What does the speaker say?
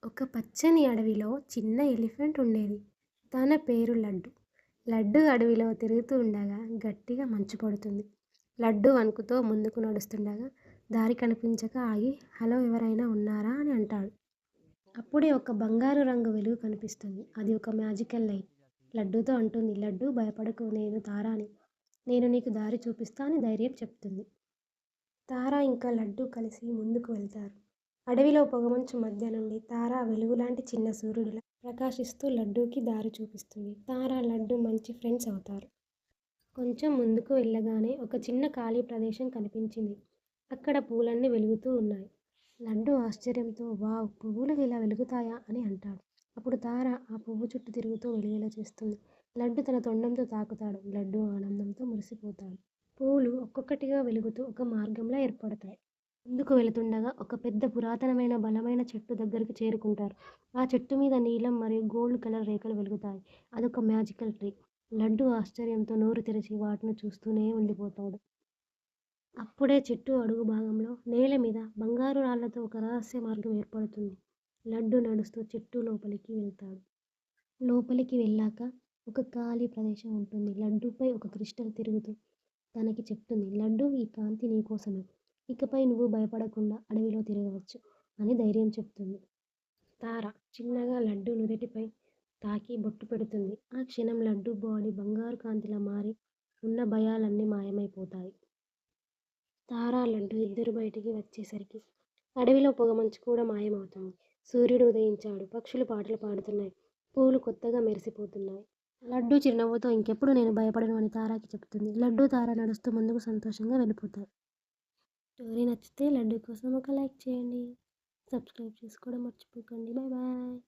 ఒక పచ్చని అడవిలో చిన్న ఎలిఫెంట్ ఉండేది. తన పేరు లడ్డు. లడ్డు అడవిలో తిరుగుతూ ఉండగా గట్టిగా మంచు పడుతుంది. లడ్డు వణుకుతో ముందుకు నడుస్తుండగా దారి కనిపించక ఆగి హలో ఎవరైనా ఉన్నారా అని అంటాడు. అప్పుడే ఒక బంగారు రంగు వెలుగు కనిపిస్తుంది. అది ఒక మ్యాజికల్ లైట్. లడ్డూతో అంటుంది, లడ్డు భయపడకు, నేను తారాని. నేను నీకు దారి చూపిస్తా అని ధైర్యం చెప్తుంది. తార ఇంకా లడ్డు కలిసి ముందుకు వెళ్తారు. అడవిలో పొగమంచు మధ్య నుండి తార వెలుగులాంటి చిన్న సూర్యుడిలా ప్రకాశిస్తూ లడ్డూకి దారి చూపిస్తుంది. తార, లడ్డు మంచి ఫ్రెండ్స్ అవుతారు. కొంచెం ముందుకు వెళ్ళగానే ఒక చిన్న ఖాళీ ప్రదేశం కనిపించింది. అక్కడ పూలన్నీ వెలుగుతూ ఉన్నాయి. లడ్డు ఆశ్చర్యంతో వావ్, పువ్వులు ఇలా వెలుగుతాయా అని అంటాడు. అప్పుడు తార ఆ పువ్వు చుట్టూ తిరుగుతూ వెలిగేలా చేస్తుంది. లడ్డు తన తొండంతో తాకుతాడు. లడ్డు ఆనందంతో మురిసిపోతాడు. పువ్వులు ఒక్కొక్కటిగా వెలుగుతూ ఒక మార్గంలా ఏర్పడతాయి. ముందుకు వెళుతుండగా ఒక పెద్ద పురాతనమైన బలమైన చెట్టు దగ్గరికి చేరుకుంటారు. ఆ చెట్టు మీద నీలం మరియు గోల్డ్ కలర్ రేఖలు వెలుగుతాయి. అదొక మ్యాజికల్ ట్రీ. లడ్డు ఆశ్చర్యంతో నోరు తెరిచి వాటిని చూస్తూనే ఉండిపోతాడు. అప్పుడే చెట్టు అడుగు భాగంలో నేల మీద బంగారు రాళ్లతో ఒక రహస్య మార్గం ఏర్పడుతుంది. లడ్డు నడుస్తూ చెట్టు లోపలికి వెళ్తాడు. లోపలికి వెళ్ళాక ఒక ఖాళీ ప్రదేశం ఉంటుంది. లడ్డూపై ఒక క్రిస్టల్ తిరుగుతూ తనకి చెప్తుంది, లడ్డు, ఈ కాంతి నీకోసమే. ఇకపై నువ్వు భయపడకుండా అడవిలో తిరగవచ్చు అని ధైర్యం చెప్తుంది. తార చిన్నగా లడ్డు నుదుటిపై తాకి బొట్టు పెడుతుంది. ఆ క్షణం లడ్డు బాడీ బంగారు కాంతిలా మారి ఉన్న భయాలన్నీ మాయమైపోతాయి. తార, లడ్డు ఇద్దరు బయటికి వచ్చేసరికి అడవిలో పొగమంచు కూడా మాయమవుతుంది. సూర్యుడు ఉదయించాడు. పక్షులు పాటలు పాడుతున్నాయి. పూలు కొత్తగా మెరిసిపోతున్నాయి. లడ్డు చిరునవ్వుతో ఇంకెప్పుడు నేను భయపడను అని తారాకి చెప్తుంది. లడ్డు, తార నడుస్తూ ముందుకు సంతోషంగా వెళ్ళిపోతారు. స్టోరీ నచ్చితే లడ్డు కోసం ఒక లైక్ చేయండి. సబ్స్క్రైబ్ చేసుకోవడం మర్చిపోకండి. Bye bye.